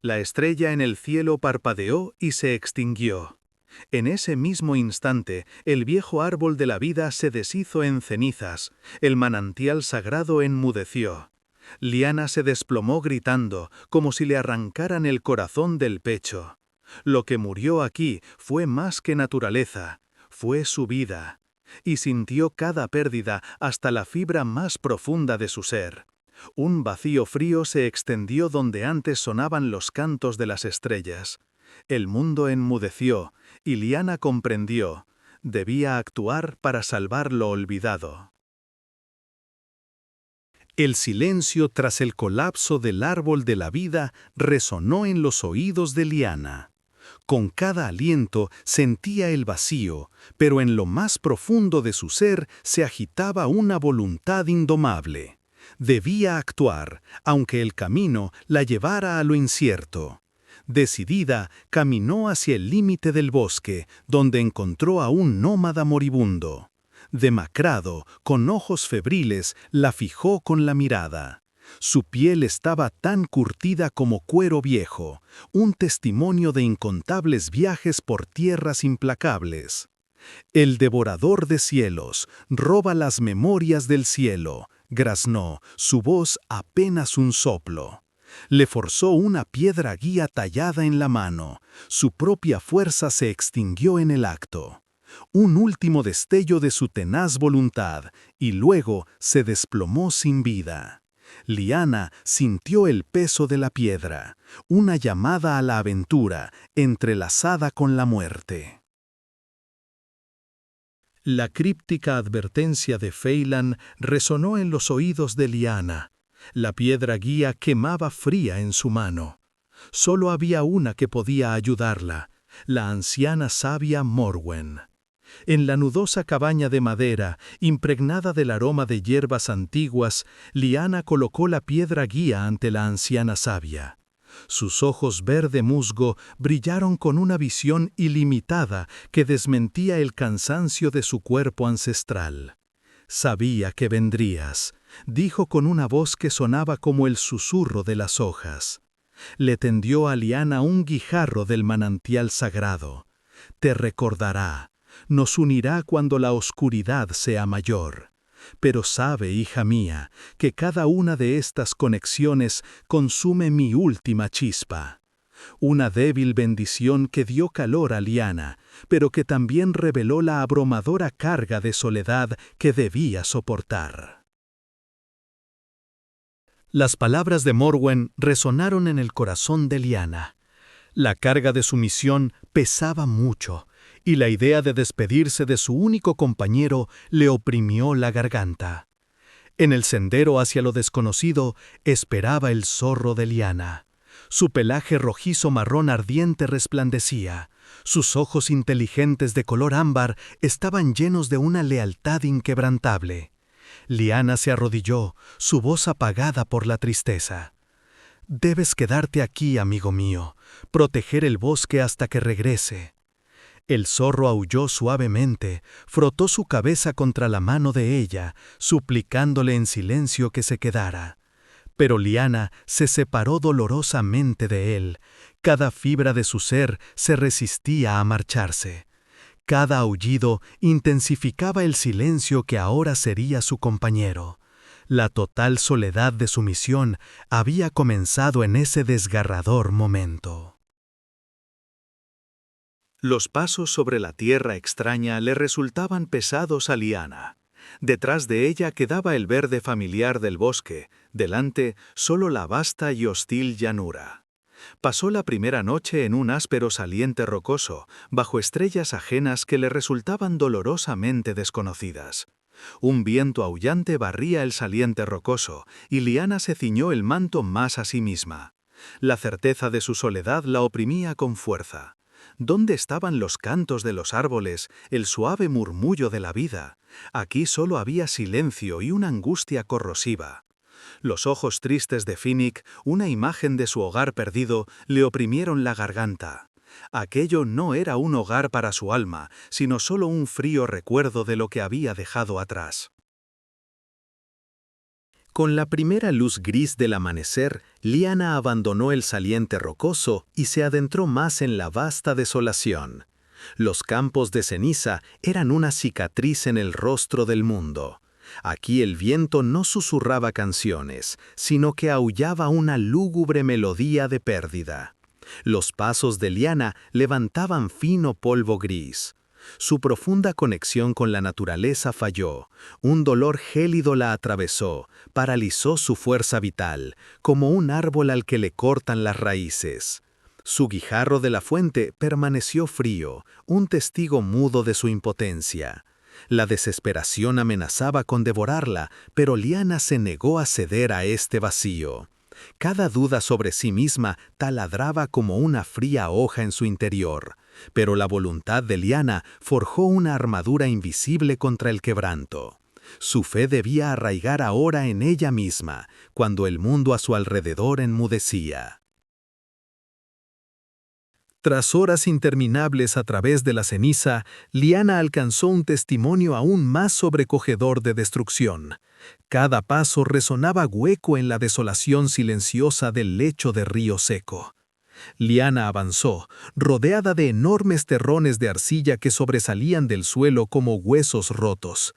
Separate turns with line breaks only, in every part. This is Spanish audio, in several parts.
La estrella en el cielo parpadeó y se extinguió. En ese mismo instante, el viejo árbol de la vida se deshizo en cenizas, el manantial sagrado enmudeció. Liana se desplomó gritando, como si le arrancaran el corazón del pecho. Lo que murió aquí fue más que naturaleza, fue su vida. Y sintió cada pérdida hasta la fibra más profunda de su ser. Un vacío frío se extendió donde antes sonaban los cantos de las estrellas. El mundo enmudeció, y Liana comprendió. Debía actuar para salvar lo olvidado. El silencio tras el colapso del árbol de la vida resonó en los oídos de Liana. Con cada aliento sentía el vacío, pero en lo más profundo de su ser se agitaba una voluntad indomable. Debía actuar, aunque el camino la llevara a lo incierto. Decidida, caminó hacia el límite del bosque, donde encontró a un nómada moribundo. Demacrado, con ojos febriles, la fijó con la mirada. Su piel estaba tan curtida como cuero viejo, un testimonio de incontables viajes por tierras implacables. El devorador de cielos roba las memorias del cielo, graznó, su voz apenas un soplo. Le forzó una piedra guía tallada en la mano, su propia fuerza se extinguió en el acto. Un último destello de su tenaz voluntad, y luego se desplomó sin vida. Liana sintió el peso de la piedra, una llamada a la aventura, entrelazada con la muerte. La críptica advertencia de Phelan resonó en los oídos de Liana. La piedra guía quemaba fría en su mano. Solo había una que podía ayudarla, la anciana sabia Morwen. En la nudosa cabaña de madera, impregnada del aroma de hierbas antiguas, Liana colocó la piedra guía ante la anciana sabia. Sus ojos verde musgo brillaron con una visión ilimitada que desmentía el cansancio de su cuerpo ancestral. «Sabía que vendrías», dijo con una voz que sonaba como el susurro de las hojas. Le tendió a Liana un guijarro del manantial sagrado. «Te recordará. Nos unirá cuando la oscuridad sea mayor. Pero sabe, hija mía, que cada una de estas conexiones consume mi última chispa. Una débil bendición que dio calor a Liana, pero que también reveló la abrumadora carga de soledad que debía soportar». Las palabras de Morwen resonaron en el corazón de Liana. La carga de su misión pesaba mucho, y la idea de despedirse de su único compañero le oprimió la garganta. En el sendero hacia lo desconocido esperaba el zorro de Liana. Su pelaje rojizo marrón ardiente resplandecía. Sus ojos inteligentes de color ámbar estaban llenos de una lealtad inquebrantable. Liana se arrodilló, su voz apagada por la tristeza. «Debes quedarte aquí, amigo mío, proteger el bosque hasta que regrese». El zorro aulló suavemente, frotó su cabeza contra la mano de ella, suplicándole en silencio que se quedara. Pero Liana se separó dolorosamente de él. Cada fibra de su ser se resistía a marcharse. Cada aullido intensificaba el silencio que ahora sería su compañero. La total soledad de su misión había comenzado en ese desgarrador momento. Los pasos sobre la tierra extraña le resultaban pesados a Liana. Detrás de ella quedaba el verde familiar del bosque, delante solo la vasta y hostil llanura. Pasó la primera noche en un áspero saliente rocoso, bajo estrellas ajenas que le resultaban dolorosamente desconocidas. Un viento aullante barría el saliente rocoso, y Liana se ciñó el manto más a sí misma. La certeza de su soledad la oprimía con fuerza. ¿Dónde estaban los cantos de los árboles, el suave murmullo de la vida? Aquí solo había silencio y una angustia corrosiva. Los ojos tristes de Finnick, una imagen de su hogar perdido, le oprimieron la garganta. Aquello no era un hogar para su alma, sino solo un frío recuerdo de lo que había dejado atrás. Con la primera luz gris del amanecer, Liana abandonó el saliente rocoso y se adentró más en la vasta desolación. Los campos de ceniza eran una cicatriz en el rostro del mundo. Aquí el viento no susurraba canciones, sino que aullaba una lúgubre melodía de pérdida. Los pasos de Liana levantaban fino polvo gris. Su profunda conexión con la naturaleza falló. Un dolor gélido la atravesó, paralizó su fuerza vital, como un árbol al que le cortan las raíces. Su guijarro de la fuente permaneció frío, un testigo mudo de su impotencia. La desesperación amenazaba con devorarla, pero Liana se negó a ceder a este vacío. Cada duda sobre sí misma taladraba como una fría hoja en su interior, pero la voluntad de Liana forjó una armadura invisible contra el quebranto. Su fe debía arraigar ahora en ella misma, cuando el mundo a su alrededor enmudecía. Tras horas interminables a través de la ceniza, Liana alcanzó un testimonio aún más sobrecogedor de destrucción. Cada paso resonaba hueco en la desolación silenciosa del lecho de río seco. Liana avanzó, rodeada de enormes terrones de arcilla que sobresalían del suelo como huesos rotos.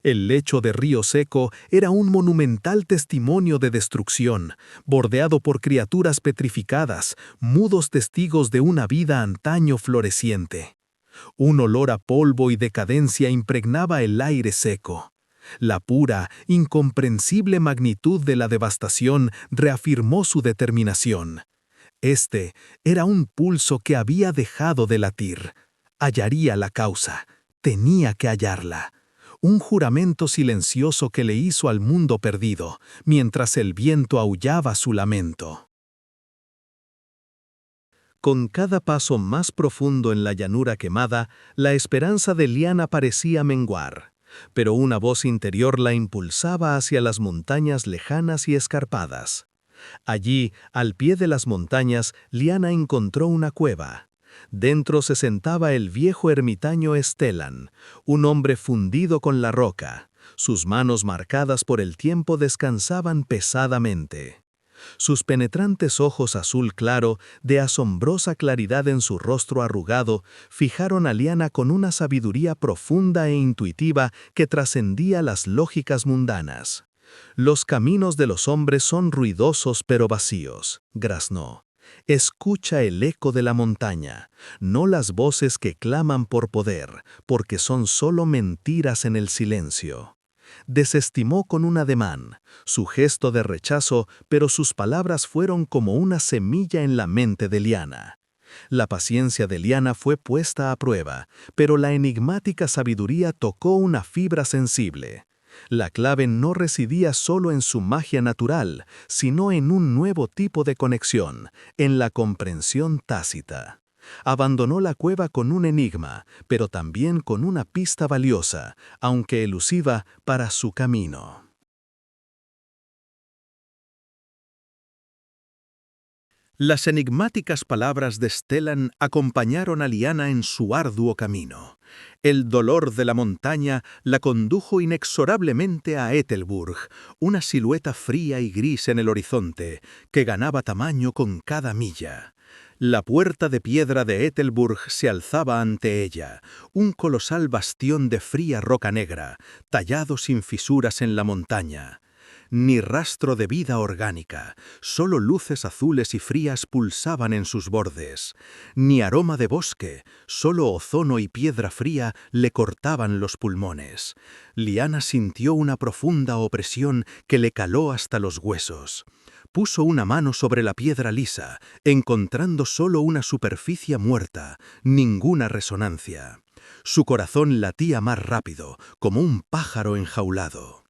El lecho de río seco era un monumental testimonio de destrucción, bordeado por criaturas petrificadas, mudos testigos de una vida antaño floreciente. Un olor a polvo y decadencia impregnaba el aire seco. La pura, incomprensible magnitud de la devastación reafirmó su determinación. Este era un pulso que había dejado de latir. Hallaría la causa. Tenía que hallarla. Un juramento silencioso que le hizo al mundo perdido, mientras el viento aullaba su lamento. Con cada paso más profundo en la llanura quemada, la esperanza de Liana parecía menguar, pero una voz interior la impulsaba hacia las montañas lejanas y escarpadas. Allí, al pie de las montañas, Liana encontró una cueva. Dentro se sentaba el viejo ermitaño Stellan, un hombre fundido con la roca. Sus manos marcadas por el tiempo descansaban pesadamente. Sus penetrantes ojos azul claro, de asombrosa claridad en su rostro arrugado, fijaron a Liana con una sabiduría profunda e intuitiva que trascendía las lógicas mundanas. Los caminos de los hombres son ruidosos pero vacíos, graznó. Escucha el eco de la montaña, no las voces que claman por poder, porque son solo mentiras en el silencio. Desestimó con un ademán, su gesto de rechazo, pero sus palabras fueron como una semilla en la mente de Liana. La paciencia de Liana fue puesta a prueba, pero la enigmática sabiduría tocó una fibra sensible. La clave no residía solo en su magia natural, sino en un nuevo tipo de conexión, en la comprensión tácita. Abandonó la cueva con un enigma, pero también con una pista valiosa, aunque elusiva, para su camino. Las enigmáticas palabras de Stellan acompañaron a Liana en su arduo camino. El dolor de la montaña la condujo inexorablemente a Æthelburg, una silueta fría y gris en el horizonte, que ganaba tamaño con cada milla. La puerta de piedra de Æthelburg se alzaba ante ella, un colosal bastión de fría roca negra, tallado sin fisuras en la montaña. Ni rastro de vida orgánica, solo luces azules y frías pulsaban en sus bordes. Ni aroma de bosque, solo ozono y piedra fría le cortaban los pulmones. Liana sintió una profunda opresión que le caló hasta los huesos. Puso una mano sobre la piedra lisa, encontrando solo una superficie muerta, ninguna resonancia. Su corazón latía más rápido, como un pájaro enjaulado.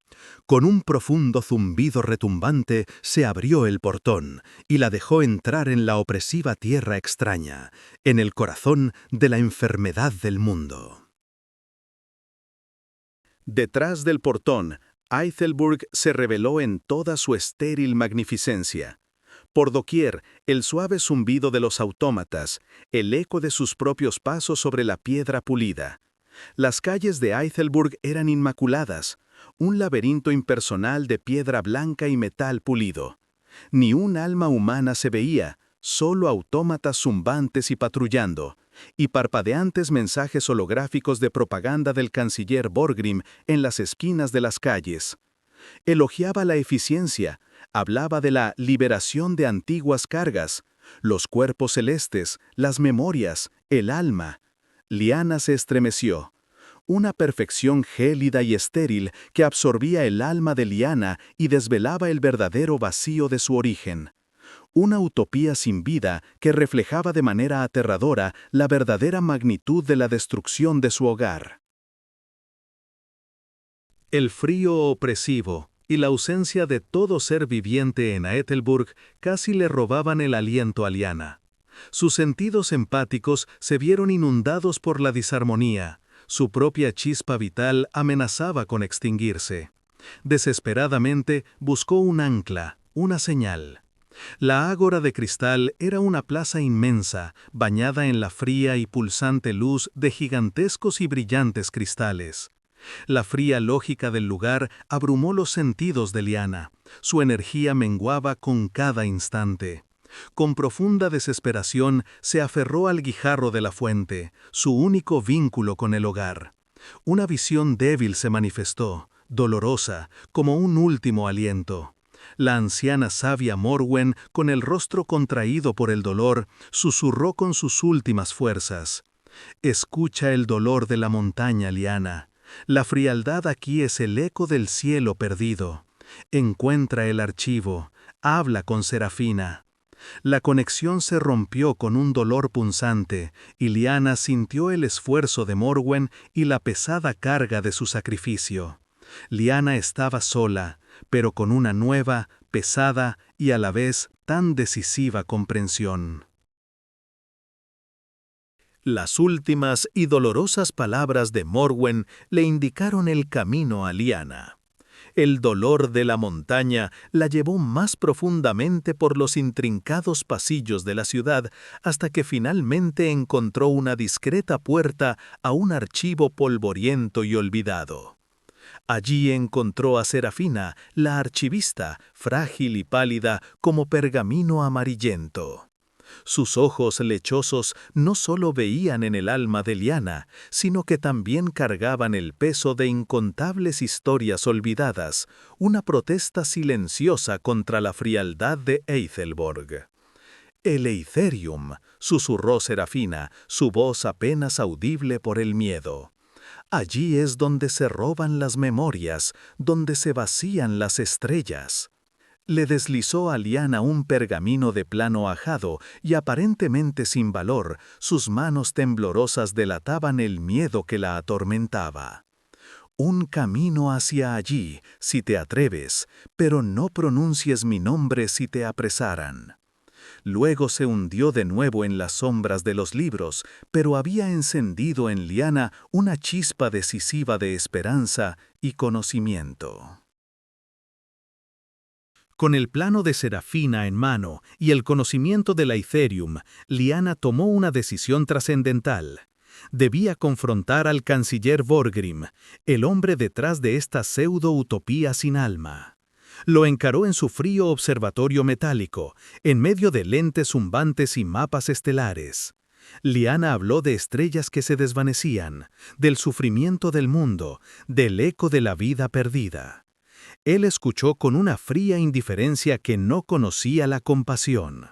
Con un profundo zumbido retumbante se abrió el portón y la dejó entrar en la opresiva tierra extraña, en el corazón de la enfermedad del mundo. Detrás del portón, Æthelburg se reveló en toda su estéril magnificencia. Por doquier, el suave zumbido de los autómatas, el eco de sus propios pasos sobre la piedra pulida. Las calles de Æthelburg eran inmaculadas. un laberinto impersonal de piedra blanca y metal pulido. Ni un alma humana se veía, solo autómatas zumbantes y patrullando, y parpadeantes mensajes holográficos de propaganda del canciller Borgrim en las esquinas de las calles. Elogiaba la eficiencia, hablaba de la liberación de antiguas cargas, los cuerpos celestes, las memorias, el alma. Lyanna se estremeció. Una perfección gélida y estéril que absorbía el alma de Lyanna y desvelaba el verdadero vacío de su origen. Una utopía sin vida que reflejaba de manera aterradora la verdadera magnitud de la destrucción de su hogar. El frío opresivo y la ausencia de todo ser viviente en Aethelburg casi le robaban el aliento a Lyanna. Sus sentidos empáticos se vieron inundados por la disarmonía. Su propia chispa vital amenazaba con extinguirse. Desesperadamente buscó un ancla, una señal. La ágora de cristal era una plaza inmensa, bañada en la fría y pulsante luz de gigantescos y brillantes cristales. La fría lógica del lugar abrumó los sentidos de Lyanna. Su energía menguaba con cada instante. Con profunda desesperación se aferró al guijarro de la fuente, su único vínculo con el hogar. Una visión débil se manifestó, dolorosa, como un último aliento. La anciana sabia Morwen, con el rostro contraído por el dolor, susurró con sus últimas fuerzas. «Escucha el dolor de la montaña, Lyanna. La frialdad aquí es el eco del cielo perdido. Encuentra el archivo, habla con Serafina». La conexión se rompió con un dolor punzante, y Lyanna sintió el esfuerzo de Morwen y la pesada carga de su sacrificio. Lyanna estaba sola, pero con una nueva, pesada y a la vez tan decisiva comprensión. Las últimas y dolorosas palabras de Morwen le indicaron el camino a Lyanna. El dolor de la montaña la llevó más profundamente por los intrincados pasillos de la ciudad hasta que finalmente encontró una discreta puerta a un archivo polvoriento y olvidado. Allí encontró a Serafina, la archivista, frágil y pálida como pergamino amarillento. Sus ojos lechosos no solo veían en el alma de Lyanna, sino que también cargaban el peso de incontables historias olvidadas, una protesta silenciosa contra la frialdad de Aethelborg. «El Eitherium», susurró Serafina, su voz apenas audible por el miedo. «Allí es donde se roban las memorias, donde se vacían las estrellas». Le deslizó a Lyanna un pergamino de plano ajado y aparentemente sin valor, sus manos temblorosas delataban el miedo que la atormentaba. «Un camino hacia allí, si te atreves, pero no pronuncies mi nombre si te apresaran». Luego se hundió de nuevo en las sombras de los libros, pero había encendido en Lyanna una chispa decisiva de esperanza y conocimiento. Con el plano de Serafina en mano y el conocimiento del Aetherium, Lyanna tomó una decisión trascendental. Debía confrontar al canciller Borgrim, el hombre detrás de esta pseudo-utopía sin alma. Lo encaró en su frío observatorio metálico, en medio de lentes zumbantes y mapas estelares. Lyanna habló de estrellas que se desvanecían, del sufrimiento del mundo, del eco de la vida perdida. Él escuchó con una fría indiferencia que no conocía la compasión.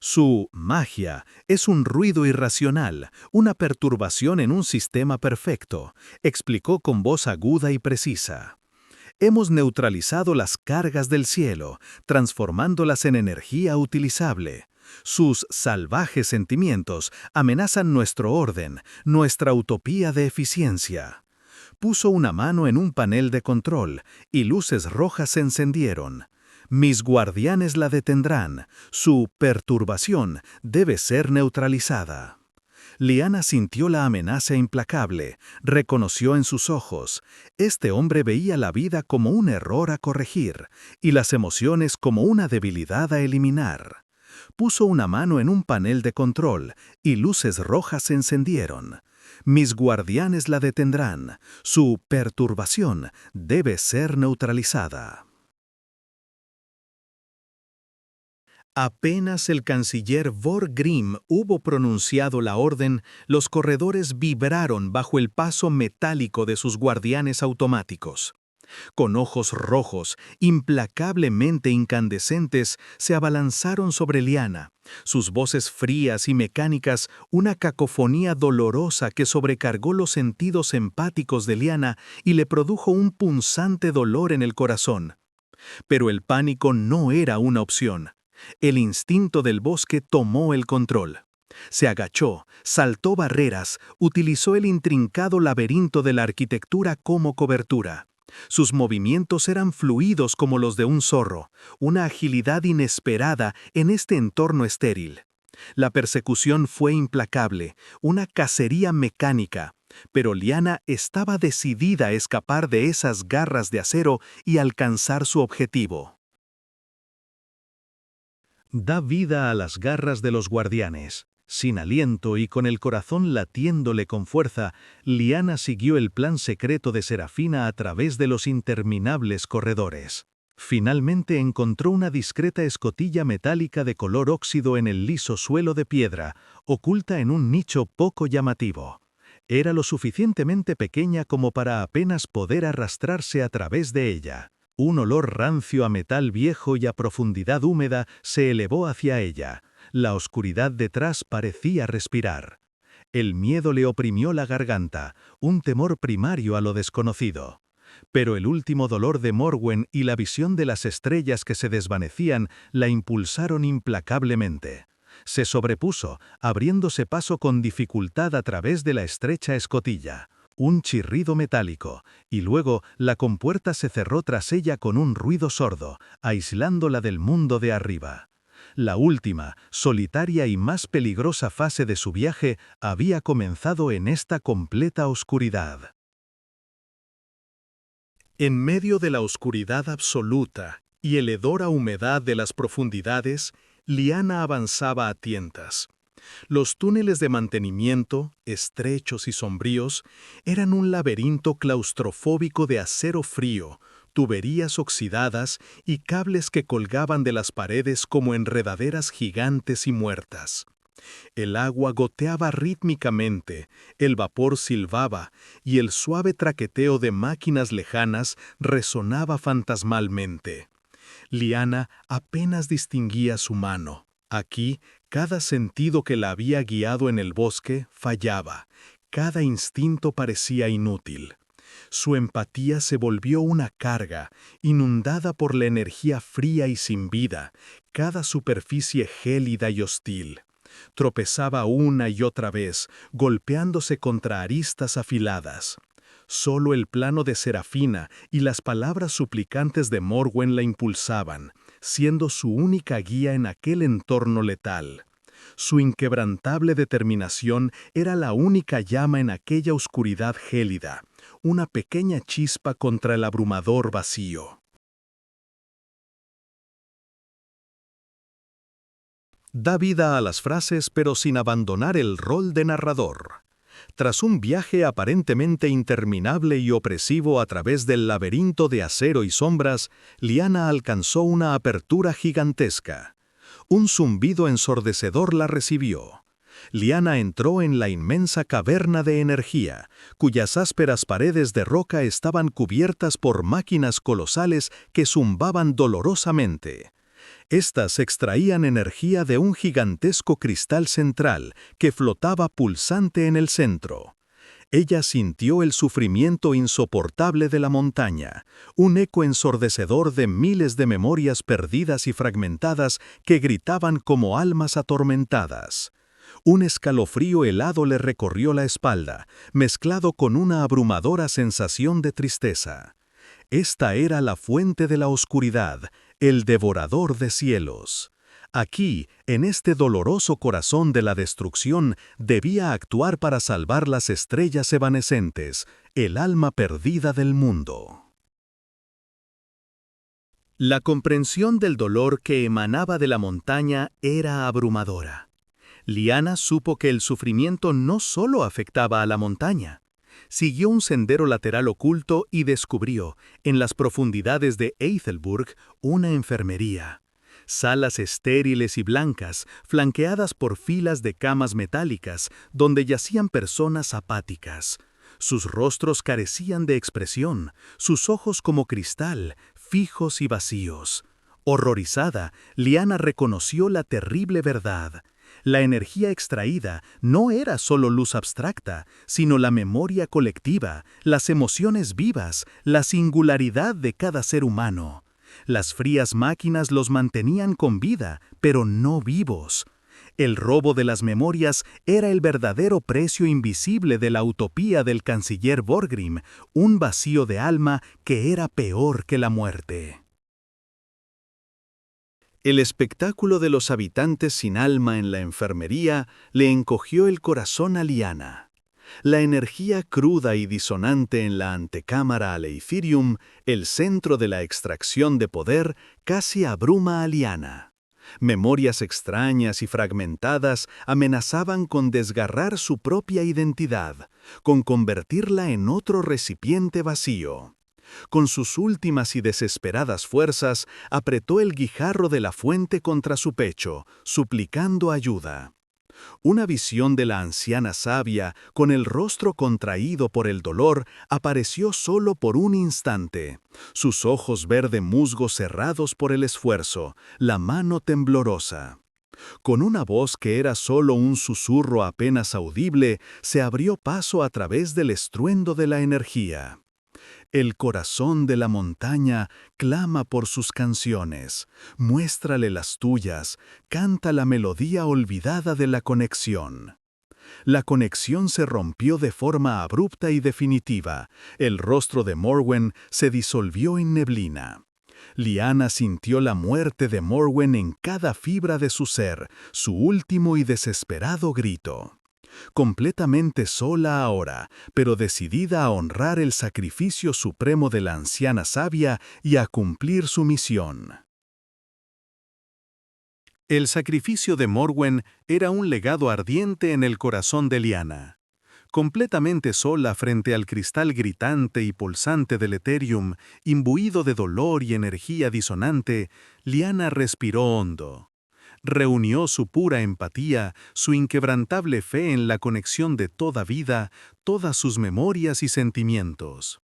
Su magia es un ruido irracional, una perturbación en un sistema perfecto, explicó con voz aguda y precisa. Hemos neutralizado las cargas del cielo, transformándolas en energía utilizable. Sus salvajes sentimientos amenazan nuestro orden, nuestra utopía de eficiencia. Puso una mano en un panel de control y luces rojas se encendieron. Mis guardianes la detendrán. Su perturbación debe ser neutralizada. Lyanna sintió la amenaza implacable, reconoció en sus ojos. Este hombre veía la vida como un error a corregir y las emociones como una debilidad a eliminar. Puso una mano en un panel de control y luces rojas se encendieron. Mis guardianes la detendrán. Su perturbación debe ser neutralizada. Apenas el canciller Vorgrim hubo pronunciado la orden, los corredores vibraron bajo el paso metálico de sus guardianes automáticos. Con ojos rojos, implacablemente incandescentes, se abalanzaron sobre Lyanna. Sus voces frías y mecánicas, una cacofonía dolorosa que sobrecargó los sentidos empáticos de Lyanna y le produjo un punzante dolor en el corazón. Pero el pánico no era una opción. El instinto del bosque tomó el control. Se agachó, saltó barreras, utilizó el intrincado laberinto de la arquitectura como cobertura. Sus movimientos eran fluidos como los de un zorro, una agilidad inesperada en este entorno estéril. La persecución fue implacable, una cacería mecánica, pero Lyanna estaba decidida a escapar de esas garras de acero y alcanzar su objetivo. Da vida a las garras de los guardianes. Sin aliento y con el corazón latiéndole con fuerza, Lyanna siguió el plan secreto de Serafina a través de los interminables corredores. Finalmente encontró una discreta escotilla metálica de color óxido en el liso suelo de piedra, oculta en un nicho poco llamativo. Era lo suficientemente pequeña como para apenas poder arrastrarse a través de ella. Un olor rancio a metal viejo y a profundidad húmeda se elevó hacia ella. La oscuridad detrás parecía respirar. El miedo le oprimió la garganta, un temor primario a lo desconocido. Pero el último dolor de Morwen y la visión de las estrellas que se desvanecían la impulsaron implacablemente. Se sobrepuso, abriéndose paso con dificultad a través de la estrecha escotilla. Un chirrido metálico, y luego la compuerta se cerró tras ella con un ruido sordo, aislándola del mundo de arriba. La última, solitaria y más peligrosa fase de su viaje había comenzado en esta completa oscuridad. En medio de la oscuridad absoluta y el hedor a humedad de las profundidades, Lyanna avanzaba a tientas. Los túneles de mantenimiento, estrechos y sombríos, eran un laberinto claustrofóbico de acero frío, tuberías oxidadas y cables que colgaban de las paredes como enredaderas gigantes y muertas. El agua goteaba rítmicamente, el vapor silbaba y el suave traqueteo de máquinas lejanas resonaba fantasmalmente. Lyanna apenas distinguía su mano. Aquí, cada sentido que la había guiado en el bosque fallaba, cada instinto parecía inútil. Su empatía se volvió una carga, inundada por la energía fría y sin vida, cada superficie gélida y hostil. Tropezaba una y otra vez, golpeándose contra aristas afiladas. Solo el plano de Serafina y las palabras suplicantes de Morwen la impulsaban, siendo su única guía en aquel entorno letal. Su inquebrantable determinación era la única llama en aquella oscuridad gélida, una pequeña chispa contra el abrumador vacío. Da vida a las frases pero sin abandonar el rol de narrador. Tras un viaje aparentemente interminable y opresivo a través del laberinto de acero y sombras, Lyanna alcanzó una apertura gigantesca. Un zumbido ensordecedor la recibió. Lyanna entró en la inmensa caverna de energía, cuyas ásperas paredes de roca estaban cubiertas por máquinas colosales que zumbaban dolorosamente. Estas extraían energía de un gigantesco cristal central que flotaba pulsante en el centro. Ella sintió el sufrimiento insoportable de la montaña, un eco ensordecedor de miles de memorias perdidas y fragmentadas que gritaban como almas atormentadas. Un escalofrío helado le recorrió la espalda, mezclado con una abrumadora sensación de tristeza. Esta era la fuente de la oscuridad, el devorador de cielos. Aquí, en este doloroso corazón de la destrucción, debía actuar para salvar las estrellas evanescentes, el alma perdida del mundo. La comprensión del dolor que emanaba de la montaña era abrumadora. Liana supo que el sufrimiento no solo afectaba a la montaña. Siguió un sendero lateral oculto y descubrió, en las profundidades de Ethelburg, una enfermería. Salas estériles y blancas, flanqueadas por filas de camas metálicas, donde yacían personas apáticas. Sus rostros carecían de expresión, sus ojos como cristal, fijos y vacíos. Horrorizada, Liana reconoció la terrible verdad. La energía extraída no era solo luz abstracta, sino la memoria colectiva, las emociones vivas, la singularidad de cada ser humano. Las frías máquinas los mantenían con vida, pero no vivos. El robo de las memorias era el verdadero precio invisible de la utopía del canciller Borgrim, un vacío de alma que era peor que la muerte. El espectáculo de los habitantes sin alma en la enfermería le encogió el corazón a Liana. La energía cruda y disonante en la antecámara Aleithirium, el centro de la extracción de poder, casi abruma a Liana. Memorias extrañas y fragmentadas amenazaban con desgarrar su propia identidad, con convertirla en otro recipiente vacío. Con sus últimas y desesperadas fuerzas, apretó el guijarro de la fuente contra su pecho, suplicando ayuda. Una visión de la anciana sabia, con el rostro contraído por el dolor, apareció solo por un instante. Sus ojos verde musgo cerrados por el esfuerzo, la mano temblorosa. Con una voz que era solo un susurro apenas audible, se abrió paso a través del estruendo de la energía. El corazón de la montaña clama por sus canciones. Muéstrale las tuyas, canta la melodía olvidada de la conexión. La conexión se rompió de forma abrupta y definitiva. El rostro de Morwen se disolvió en neblina. Liana sintió la muerte de Morwen en cada fibra de su ser, su último y desesperado grito. Completamente sola ahora, pero decidida a honrar el sacrificio supremo de la anciana sabia y a cumplir su misión. El sacrificio de Morwen era un legado ardiente en el corazón de Liana. Completamente sola frente al cristal gritante y pulsante del Etherium, imbuido de dolor y energía disonante, Liana respiró hondo. Reunió su pura empatía, su inquebrantable fe en la conexión de toda vida, todas sus memorias y sentimientos.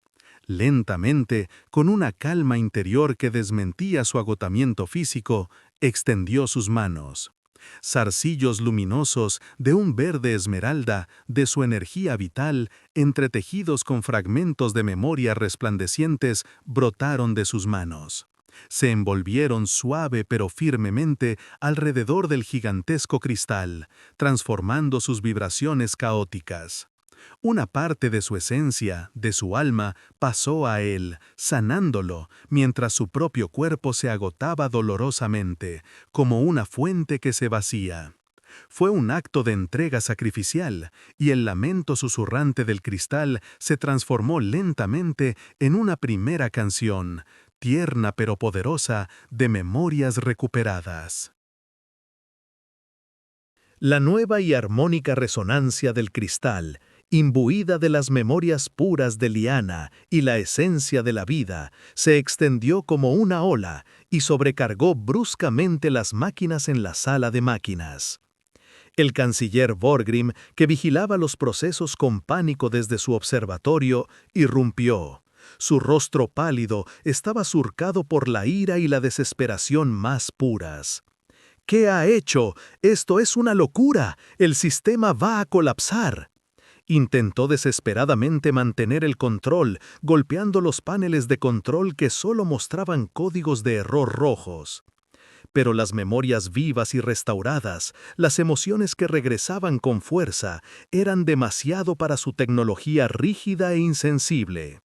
Lentamente, con una calma interior que desmentía su agotamiento físico, extendió sus manos. Zarcillos luminosos de un verde esmeralda de su energía vital, entretejidos con fragmentos de memoria resplandecientes, brotaron de sus manos. Se envolvieron suave pero firmemente alrededor del gigantesco cristal, transformando sus vibraciones caóticas. Una parte de su esencia, de su alma, pasó a él, sanándolo, mientras su propio cuerpo se agotaba dolorosamente, como una fuente que se vacía. Fue un acto de entrega sacrificial, y el lamento susurrante del cristal se transformó lentamente en una primera canción, tierna pero poderosa, de memorias recuperadas. La nueva y armónica resonancia del cristal, imbuida de las memorias puras de Liana y la esencia de la vida, se extendió como una ola y sobrecargó bruscamente las máquinas en la sala de máquinas. El canciller Borgrim, que vigilaba los procesos con pánico desde su observatorio, irrumpió. Su rostro pálido estaba surcado por la ira y la desesperación más puras. ¿Qué ha hecho? Esto es una locura. El sistema va a colapsar. Intentó desesperadamente mantener el control, golpeando los paneles de control que solo mostraban códigos de error rojos. Pero las memorias vivas y restauradas, las emociones que regresaban con fuerza, eran demasiado para su tecnología rígida e insensible.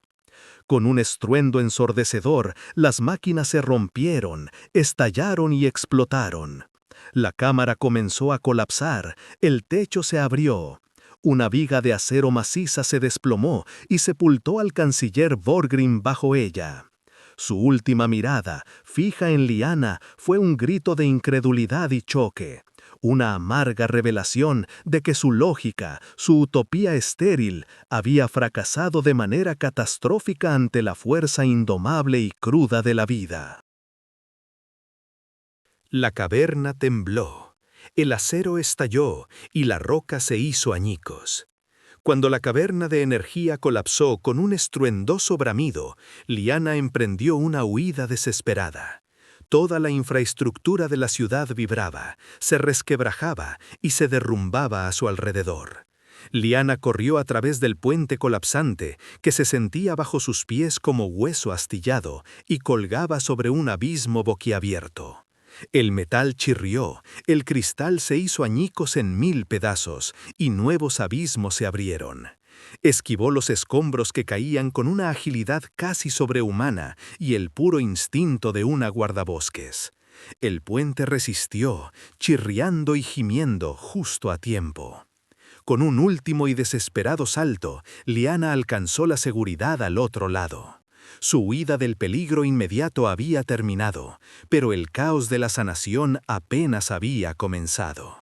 Con un estruendo ensordecedor, las máquinas se rompieron, estallaron y explotaron. La cámara comenzó a colapsar, el techo se abrió. Una viga de acero maciza se desplomó y sepultó al canciller Borgrim bajo ella. Su última mirada, fija en Liana, fue un grito de incredulidad y choque. una amarga revelación de que su lógica, su utopía estéril, había fracasado de manera catastrófica ante la fuerza indomable y cruda de la vida. La caverna tembló, el acero estalló y la roca se hizo añicos. Cuando la caverna de energía colapsó con un estruendoso bramido, Liana emprendió una huida desesperada. Toda la infraestructura de la ciudad vibraba, se resquebrajaba y se derrumbaba a su alrededor. Liana corrió a través del puente colapsante, que se sentía bajo sus pies como hueso astillado y colgaba sobre un abismo boquiabierto. El metal chirrió, el cristal se hizo añicos en 1000 pedazos y nuevos abismos se abrieron. Esquivó los escombros que caían con una agilidad casi sobrehumana y el puro instinto de una guardabosques. El puente resistió, chirriando y gimiendo justo a tiempo. Con un último y desesperado salto, Liana alcanzó la seguridad al otro lado. Su huida del peligro inmediato había terminado, pero el caos de la sanación apenas había comenzado.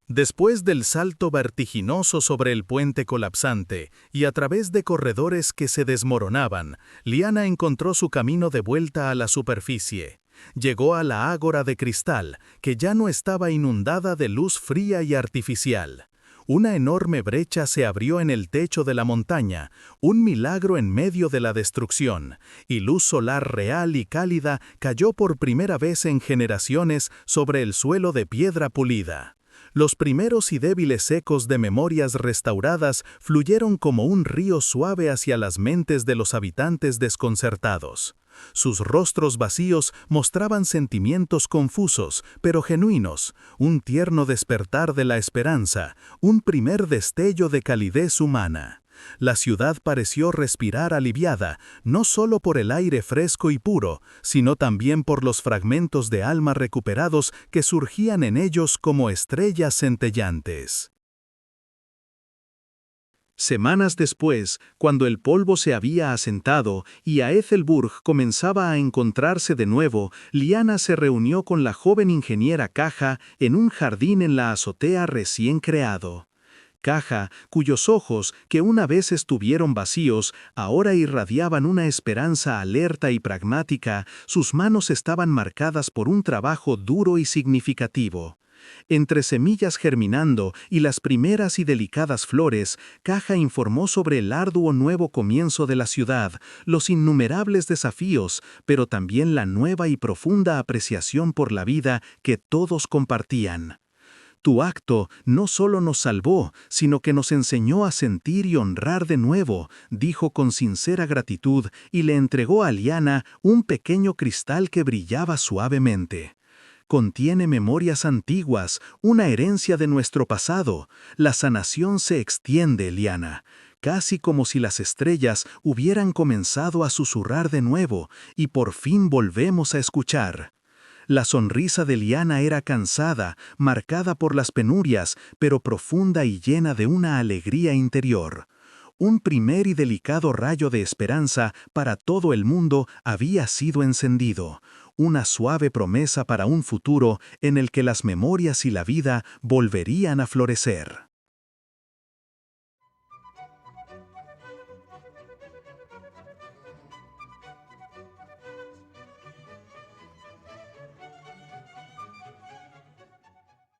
Después del salto vertiginoso sobre el puente colapsante y a través de corredores que se desmoronaban, Liana encontró su camino de vuelta a la superficie. Llegó a la ágora de cristal, que ya no estaba inundada de luz fría y artificial. Una enorme brecha se abrió en el techo de la montaña, un milagro en medio de la destrucción, y luz solar real y cálida cayó por primera vez en generaciones sobre el suelo de piedra pulida. Los primeros y débiles ecos de memorias restauradas fluyeron como un río suave hacia las mentes de los habitantes desconcertados. Sus rostros vacíos mostraban sentimientos confusos, pero genuinos, un tierno despertar de la esperanza, un primer destello de calidez humana. La ciudad pareció respirar aliviada, no solo por el aire fresco y puro, sino también por los fragmentos de alma recuperados que surgían en ellos como estrellas centellantes. Semanas después, cuando el polvo se había asentado y Aethelburg comenzaba a encontrarse de nuevo, Liana se reunió con la joven ingeniera Caja en un jardín en la azotea recién creado. Caja, cuyos ojos, que una vez estuvieron vacíos, ahora irradiaban una esperanza alerta y pragmática, sus manos estaban marcadas por un trabajo duro y significativo. Entre semillas germinando y las primeras y delicadas flores, Caja informó sobre el arduo nuevo comienzo de la ciudad, los innumerables desafíos, pero también la nueva y profunda apreciación por la vida que todos compartían. Tu acto no solo nos salvó, sino que nos enseñó a sentir y honrar de nuevo, dijo con sincera gratitud y le entregó a Liana un pequeño cristal que brillaba suavemente. Contiene memorias antiguas, una herencia de nuestro pasado. La sanación se extiende, Liana, casi como si las estrellas hubieran comenzado a susurrar de nuevo, y por fin volvemos a escuchar. La sonrisa de Liana era cansada, marcada por las penurias, pero profunda y llena de una alegría interior. Un primer y delicado rayo de esperanza para todo el mundo había sido encendido, una suave promesa para un futuro en el que las memorias y la vida volverían a florecer.